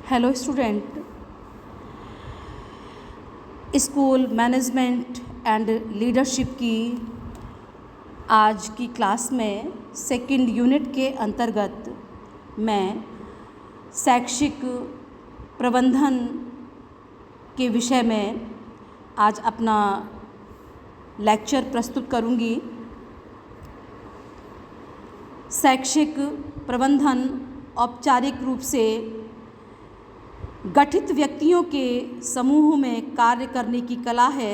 Hello student, school management and leadership की आज की क्लास में सेकंड यूनिट के अंतर्गत मैं शैक्षिक प्रबंधन के विषय में आज अपना लेक्चर प्रस्तुत करूंगी। शैक्षिक प्रबंधन औपचारिक रूप से गठित व्यक्तियों के समूह में कार्य करने की कला है,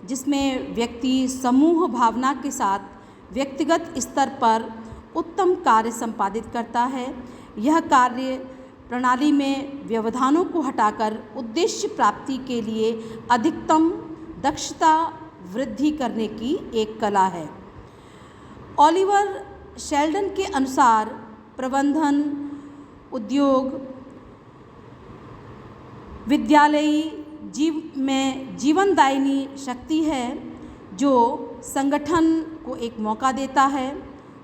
जिसमें व्यक्ति समूह भावना के साथ व्यक्तिगत स्तर पर उत्तम कार्य संपादित करता है। यह कार्य प्रणाली में व्यवधानों को हटाकर उद्देश्य प्राप्ति के लिए अधिकतम दक्षता वृद्धि करने की एक कला है। ओलिवर शेल्डन के अनुसार प्रबंधन उद्योग विद्यालयी जीवनदायिनी शक्ति है, जो संगठन को एक मौका देता है,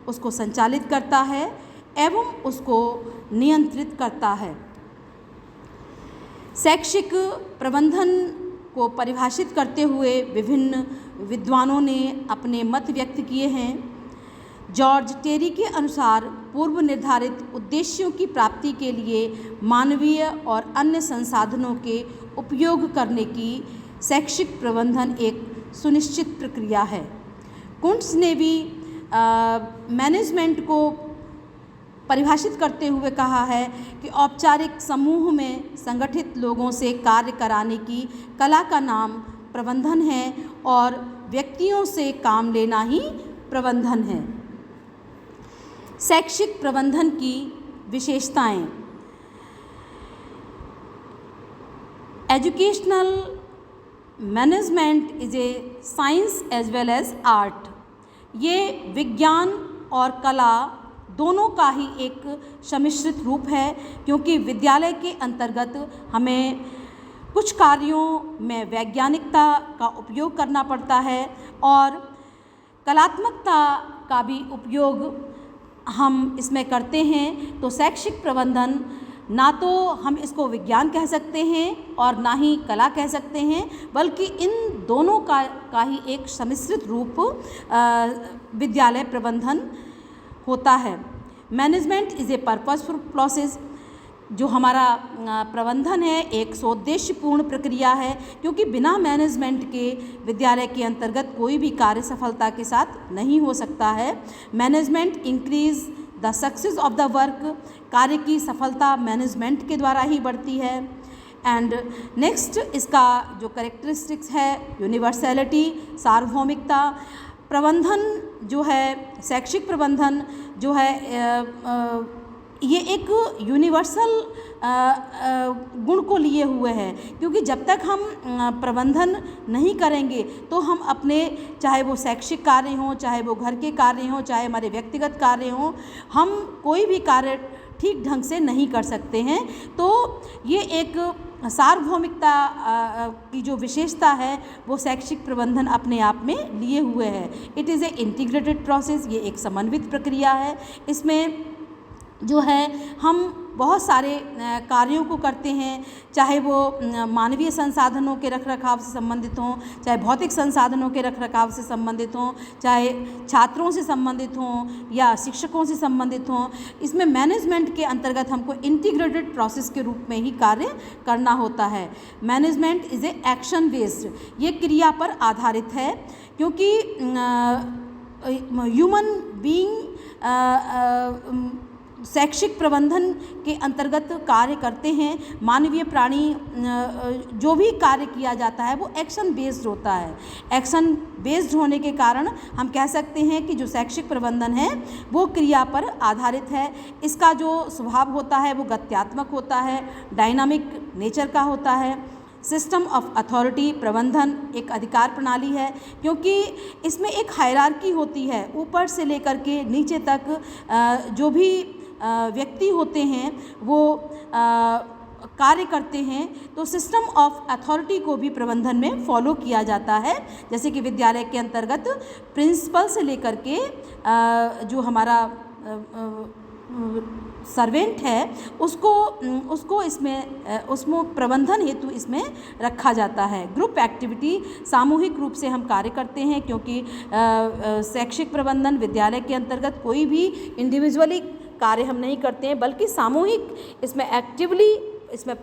उसको संचालित करता है एवं उसको नियंत्रित करता है। शैक्षिक प्रबंधन को परिभाषित करते हुए विभिन्न विद्वानों ने अपने मत व्यक्त किए हैं। जॉर्ज टेरी के अनुसार पूर्व निर्धारित उद्देश्यों की प्राप्ति के लिए मानवीय और अन्य संसाधनों के उपयोग करने की शैक्षिक प्रबंधन एक सुनिश्चित प्रक्रिया है। कुंट्स ने भी मैनेजमेंट को परिभाषित करते हुए कहा है कि औपचारिक समूह में संगठित लोगों से कार्य कराने की कला का नाम प्रबंधन है और व्यक्तियों से काम लेना ही प्रबंधन है। शैक्षिक प्रबंधन की विशेषताएं। Educational management is a science as well as art. ये विज्ञान और कला दोनों का ही एक सम्मिश्रित रूप है, क्योंकि विद्यालय के अंतर्गत हमें कुछ कार्यों में वैज्ञानिकता का उपयोग करना पड़ता है और कलात्मकता का भी उपयोग हम इसमें करते हैं। तो शैक्षिक प्रबंधन ना तो हम इसको विज्ञान कह सकते हैं और ना ही कला कह सकते हैं, बल्कि इन दोनों का ही एक सम्मिश्रित रूप विद्यालय प्रबंधन होता है। Management is A purposeful process. जो हमारा प्रबंधन है एक सोद्देश्यपूर्ण प्रक्रिया है, क्योंकि बिना मैनेजमेंट के विद्यालय के अंतर्गत कोई भी कार्य सफलता के साथ नहीं हो सकता है। Management increase the success of the work. कार्य की सफलता मैनेजमेंट के द्वारा ही बढ़ती है। एंड नेक्स्ट इसका जो करेक्टरिस्टिक्स है यूनिवर्सैलिटी, सार्वभौमिकता। प्रबंधन जो है शैक्षिक प्रबंधन जो है ये एक यूनिवर्सल गुण को लिए हुए है, क्योंकि जब तक हम प्रबंधन नहीं करेंगे तो हम अपने, चाहे वो शैक्षिक कार्य हों, चाहे वो घर के कार्य हों, चाहे हमारे व्यक्तिगत कार्य हों, हम कोई भी कार्य ठीक ढंग से नहीं कर सकते हैं। तो ये एक सार्वभौमिकता की जो विशेषता है वो शैक्षिक प्रबंधन अपने आप में लिए हुए है। It is a integrated process. ये एक समन्वित प्रक्रिया है। इसमें जो है हम बहुत सारे कार्यों को करते हैं, चाहे वो मानवीय संसाधनों के रखरखाव से संबंधित हों, चाहे भौतिक संसाधनों के रखरखाव से संबंधित हों, चाहे छात्रों से संबंधित हों या शिक्षकों से संबंधित हों। इसमें मैनेजमेंट के अंतर्गत हमको इंटीग्रेटेड प्रोसेस के रूप में ही कार्य करना होता है। Management is a action based. ये क्रिया पर आधारित है, क्योंकि ह्यूमन बीइंग शैक्षिक प्रबंधन के अंतर्गत कार्य करते हैं। मानवीय प्राणी जो भी कार्य किया जाता है वो एक्शन बेस्ड होता है। एक्शन बेस्ड होने के कारण हम कह सकते हैं कि जो शैक्षिक प्रबंधन है वो क्रिया पर आधारित है। इसका जो स्वभाव होता है वो गत्यात्मक होता है, डायनामिक नेचर का होता है। System of authority. प्रबंधन एक अधिकार प्रणाली है, क्योंकि इसमें एक हायरार्की होती है, ऊपर से लेकर के नीचे तक जो भी व्यक्ति होते हैं वो कार्य करते हैं। तो सिस्टम ऑफ अथॉरिटी को भी प्रबंधन में फॉलो किया जाता है। जैसे कि विद्यालय के अंतर्गत प्रिंसिपल से लेकर के जो हमारा सर्वेंट है उसको उसमें प्रबंधन हेतु इसमें रखा जाता है। ग्रुप एक्टिविटी, सामूहिक रूप से हम कार्य करते हैं, क्योंकि शैक्षिक प्रबंधन विद्यालय के अंतर्गत कोई भी इंडिविजुअली कार्य हम नहीं करते हैं, बल्कि सामूहिक इसमें एक्टिवली इसमें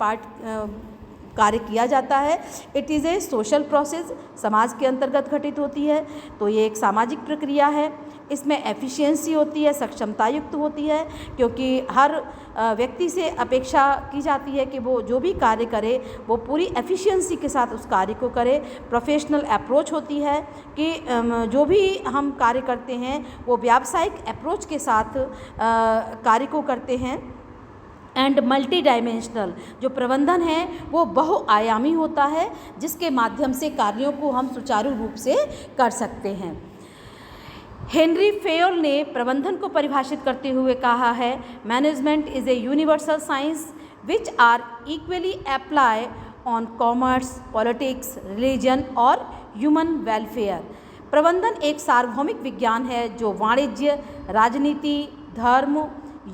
कार्य किया जाता है। It is a social process, समाज के अंतर्गत घटित होती है, तो ये एक सामाजिक प्रक्रिया है। इसमें एफिशिएंसी होती है, सक्षमता युक्त होती है, क्योंकि हर व्यक्ति से अपेक्षा की जाती है कि वो जो भी कार्य करे वो पूरी एफिशिएंसी के साथ उस कार्य को करे। प्रोफेशनल अप्रोच होती है कि जो भी हम कार्य करते हैं वो व्यावसायिक अप्रोच के साथ कार्य को करते हैं। एंड मल्टी डायमेंशनल, जो प्रबंधन है वो बहुआयामी होता है, जिसके माध्यम से कार्यों को हम सुचारू रूप से कर सकते हैं। हेनरी फेयोल ने प्रबंधन को परिभाषित करते हुए कहा है, management is a universal science which are equally apply on commerce, politics, religion और ह्यूमन वेलफेयर। प्रबंधन एक सार्वभौमिक विज्ञान है जो वाणिज्य, राजनीति, धर्म,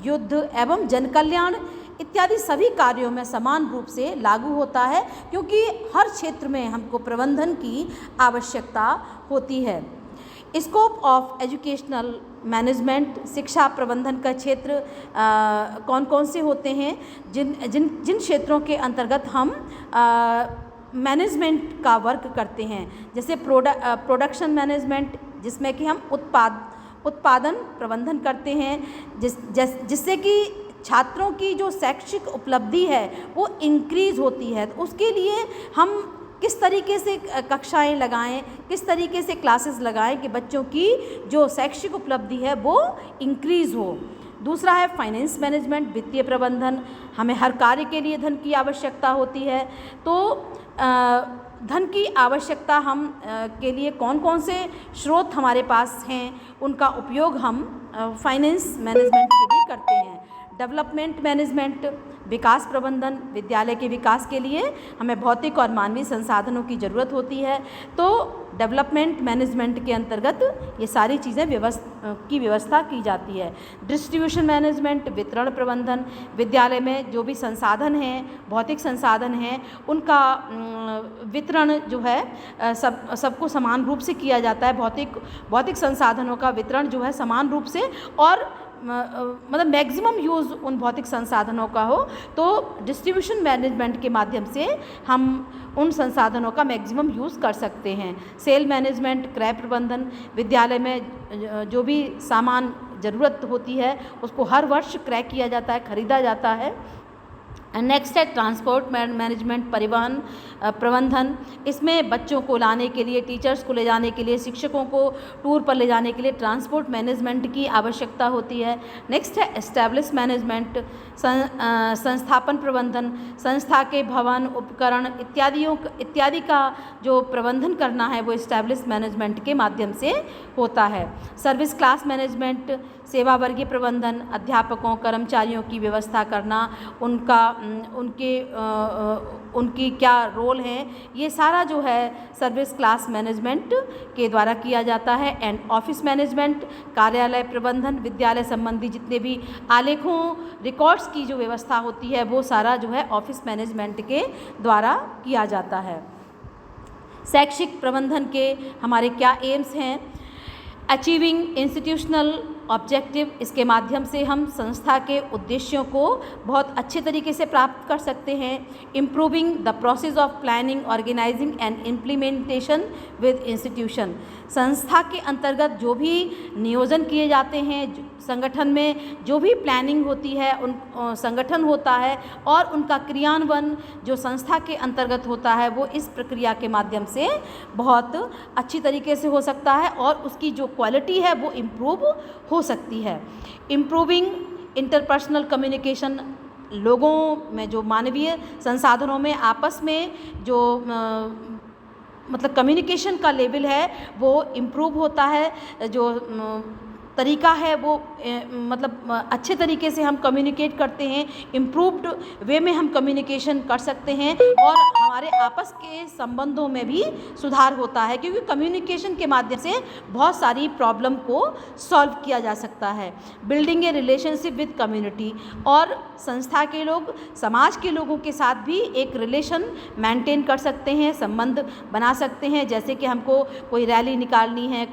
युद्ध एवं जनकल्याण इत्यादि सभी कार्यों में समान रूप से लागू होता है, क्योंकि हर क्षेत्र में हमको प्रबंधन की आवश्यकता होती है। स्कोप ऑफ एजुकेशनल मैनेजमेंट, शिक्षा प्रबंधन का क्षेत्र कौन कौन से होते हैं, जिन क्षेत्रों के अंतर्गत हम मैनेजमेंट का वर्क करते हैं, जैसे प्रोडक्शन मैनेजमेंट, जिसमें कि हम उत्पादन प्रबंधन करते हैं, जिससे कि छात्रों की जो शैक्षिक उपलब्धि है वो इंक्रीज़ होती है। तो उसके लिए हम किस तरीके से कक्षाएं लगाएं, किस तरीके से क्लासेस लगाएं कि बच्चों की जो शैक्षिक उपलब्धि है वो इंक्रीज़ हो। दूसरा है फाइनेंस मैनेजमेंट, वित्तीय प्रबंधन। हमें हर कार्य के लिए धन की आवश्यकता होती है, तो धन की आवश्यकता हम के लिए कौन कौन से स्रोत हमारे पास हैं, उनका उपयोग हम फाइनेंस मैनेजमेंट के लिए करते हैं। डेवलपमेंट मैनेजमेंट, विकास प्रबंधन, विद्यालय के विकास के लिए हमें भौतिक और मानवीय संसाधनों की ज़रूरत होती है, तो डेवलपमेंट मैनेजमेंट के अंतर्गत ये सारी चीज़ें व्यवस्था की जाती है। डिस्ट्रीब्यूशन मैनेजमेंट, वितरण प्रबंधन, विद्यालय में जो भी संसाधन हैं, भौतिक संसाधन हैं, उनका वितरण जो है सबको समान रूप से किया जाता है। भौतिक संसाधनों का वितरण जो है समान रूप से, और मतलब मैक्सिमम यूज़ उन भौतिक संसाधनों का हो, तो डिस्ट्रीब्यूशन मैनेजमेंट के माध्यम से हम उन संसाधनों का मैक्सिमम यूज़ कर सकते हैं। सेल मैनेजमेंट, क्रय प्रबंधन, विद्यालय में जो भी सामान ज़रूरत होती है उसको हर वर्ष क्रय किया जाता है, खरीदा जाता है। नेक्स्ट है ट्रांसपोर्ट मैनेजमेंट, परिवहन प्रबंधन। इसमें बच्चों को लाने के लिए, टीचर्स को ले जाने के लिए, शिक्षकों को टूर पर ले जाने के लिए ट्रांसपोर्ट मैनेजमेंट की आवश्यकता होती है। नेक्स्ट है एस्टैब्लिश मैनेजमेंट, संस्थापन प्रबंधन, संस्था के भवन, उपकरण इत्यादि का जो प्रबंधन करना है वो एस्टैब्लिश मैनेजमेंट के माध्यम से होता है। सर्विस क्लास मैनेजमेंट, सेवा वर्गीय प्रबंधन, अध्यापकों, कर्मचारियों की व्यवस्था करना, उनकी क्या रोल है, ये सारा जो है सर्विस क्लास मैनेजमेंट के द्वारा किया जाता है। एंड ऑफिस मैनेजमेंट, कार्यालय प्रबंधन, विद्यालय संबंधी जितने भी आलेखों, रिकॉर्ड्स की जो व्यवस्था होती है वो सारा जो है ऑफिस मैनेजमेंट के द्वारा किया जाता है। शैक्षिक प्रबंधन के हमारे क्या एम्स हैं? अचीविंग इंस्टीट्यूशनल ऑब्जेक्टिव, इसके माध्यम से हम संस्था के उद्देश्यों को बहुत अच्छे तरीके से प्राप्त कर सकते हैं। Improving the process of planning, organizing and implementation with institution, संस्था के अंतर्गत जो भी नियोजन किए जाते हैं, संगठन में जो भी प्लानिंग होती है, उन संगठन होता है और उनका क्रियान्वयन जो संस्था के अंतर्गत होता है वो इस प्रक्रिया के माध्यम से बहुत अच्छी तरीके से हो सकता है और उसकी जो क्वालिटी है वो इम्प्रूव हो सकती है। इम्प्रूविंग इंटरपर्सनल कम्युनिकेशन, लोगों में जो मानवीय संसाधनों में आपस में जो मतलब कम्युनिकेशन का लेवल है वो इम्प्रूव होता है। जो तरीका है वो मतलब अच्छे तरीके से हम कम्युनिकेट करते हैं, इम्प्रूव्ड वे में हम कम्युनिकेशन कर सकते हैं और हमारे आपस के संबंधों में भी सुधार होता है, क्योंकि कम्युनिकेशन के माध्यम से बहुत सारी प्रॉब्लम को सॉल्व किया जा सकता है। Building A relationship with community, और संस्था के लोग समाज के लोगों के साथ भी एक रिलेशन मेंटेन कर सकते हैं, संबंध बना सकते हैं। जैसे कि हमको कोई रैली निकालनी है,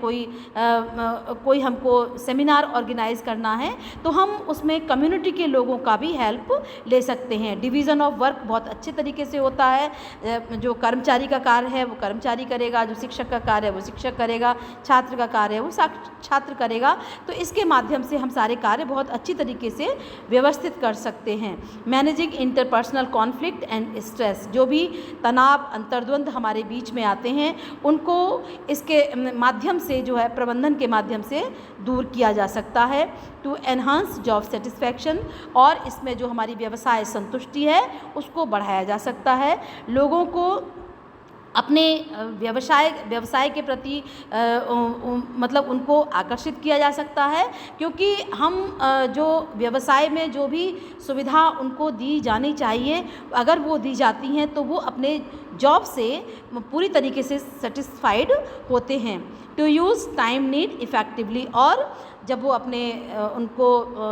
कोई हमको सेमिनार ऑर्गेनाइज करना है, तो हम उसमें कम्युनिटी के लोगों का भी हेल्प ले सकते हैं। डिवीज़न ऑफ वर्क बहुत अच्छे तरीके से होता है। जो कर्मचारी का कार्य है वो कर्मचारी करेगा, जो शिक्षक का कार्य है वो शिक्षक करेगा, छात्र का कार्य है वो छात्र करेगा। तो इसके माध्यम से हम सारे कार्य बहुत अच्छी तरीके से व्यवस्थित कर सकते हैं। Managing interpersonal conflict and stress, जो भी तनाव अंतर्द्वंद हमारे बीच में आते हैं उनको इसके माध्यम से जो है प्रबंधन के माध्यम से दूर किया जा सकता है। टू एनहांस जॉब सेटिस्फैक्शन, और इसमें जो हमारी व्यवसाय संतुष्टि है उसको बढ़ाया जा सकता है। लोगों को अपने व्यवसाय के प्रति मतलब उनको आकर्षित किया जा सकता है, क्योंकि हम जो व्यवसाय में जो भी सुविधा उनको दी जानी चाहिए अगर वो दी जाती हैं तो वो अपने जॉब से पूरी तरीके से सेटिस्फाइड होते हैं। To use time need effectively, और जब वो अपने उनको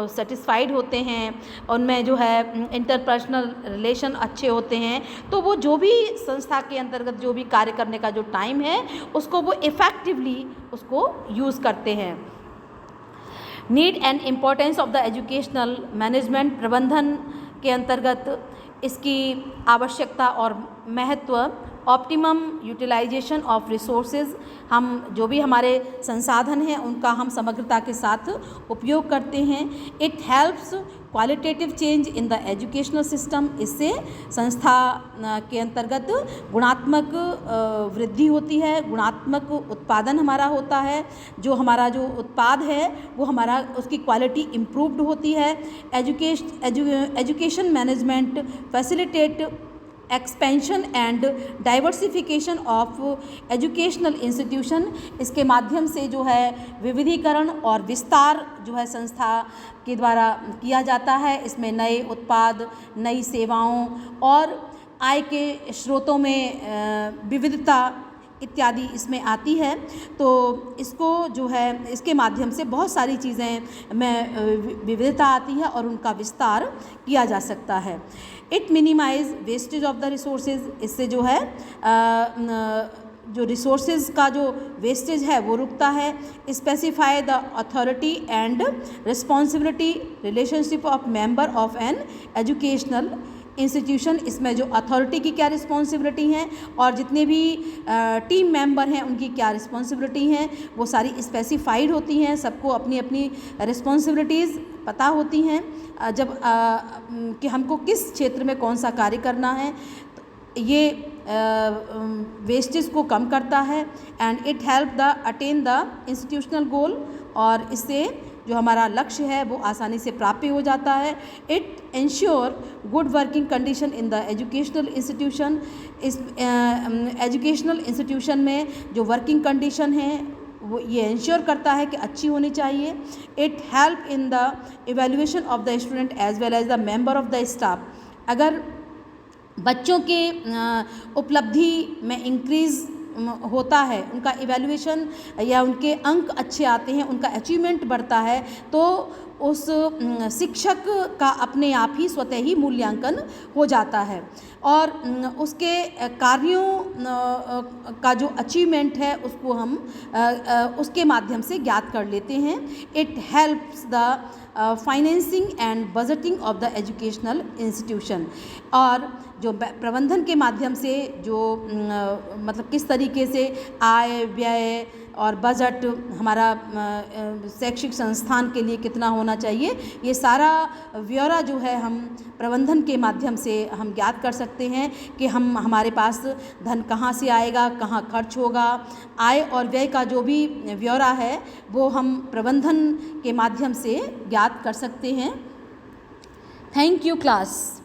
सेटिस्फाइड होते हैं, उनमें जो है इंटरपर्सनल रिलेशन अच्छे होते हैं, तो वो जो भी संस्था के अंतर्गत जो भी कार्य करने का जो टाइम है उसको वो इफ़ेक्टिवली उसको यूज़ करते हैं। Need and importance of the educational management, प्रबंधन के अंतर्गत इसकी आवश्यकता और महत्व। ऑप्टिमम यूटिलाइजेशन ऑफ रिसोर्सेज, हम जो भी हमारे संसाधन हैं उनका हम समग्रता के साथ उपयोग करते हैं। It helps qualitative change in the educational system, इससे संस्था के अंतर्गत गुणात्मक वृद्धि होती है, गुणात्मक उत्पादन हमारा होता है। जो हमारा जो उत्पाद है वो हमारा उसकी क्वालिटी इम्प्रूव्ड होती है। Education management facilitate expansion and diversification of educational institution, इसके माध्यम से जो है विविधीकरण और विस्तार जो है संस्था के द्वारा किया जाता है। इसमें नए उत्पाद, नई सेवाओं और आय के स्रोतों में विविधता इत्यादि इसमें आती है। तो इसको जो है इसके माध्यम से बहुत सारी चीज़ें में विविधता आती है और उनका विस्तार किया जा सकता है। It minimise wastage of the resources, इससे जो है जो रिसोर्सेज का जो वेस्टेज है वो रुकता है। Specify the authority and responsibility relationship of member of an educational institution, इसमें जो अथॉरिटी की क्या रिस्पॉन्सिबिलिटी हैं और जितने भी टीम मेंबर हैं उनकी क्या रिस्पॉन्सिबिलिटी हैं वो सारी स्पेसिफाइड होती हैं। सबको अपनी अपनी रिस्पॉन्सिबिलिटीज़ पता होती हैं जब कि हमको किस क्षेत्र में कौन सा कार्य करना है। तो ये वेस्टेज को कम करता है। And it help the attain the institutional goal, और इससे जो हमारा लक्ष्य है वो आसानी से प्राप्त हो जाता है। It ensure good working condition in the educational institution, इस एजुकेशनल इंस्टीट्यूशन में जो वर्किंग कंडीशन है वो ये इंश्योर करता है कि अच्छी होनी चाहिए। It help in the evaluation of the student as well as the member of the staff, अगर बच्चों के उपलब्धि में इंक्रीज़ होता है, उनका इवैल्यूएशन या उनके अंक अच्छे आते हैं, उनका अचीवमेंट बढ़ता है, तो उस शिक्षक का अपने आप ही स्वतः ही मूल्यांकन हो जाता है और उसके कार्यों का जो अचीवमेंट है उसको हम उसके माध्यम से ज्ञात कर लेते हैं। It helps the financing and budgeting of the educational institution, और जो प्रबंधन के माध्यम से जो मतलब किस तरीके से आय व्यय और बजट हमारा शैक्षिक संस्थान के लिए कितना होना चाहिए, ये सारा ब्यौरा जो है हम प्रबंधन के माध्यम से हम ज्ञात कर सकते हैं कि हमारे पास धन कहाँ से आएगा, कहाँ खर्च होगा। आय और व्यय का जो भी ब्यौरा है वो हम प्रबंधन के माध्यम से ज्ञात कर सकते हैं। Thank you class.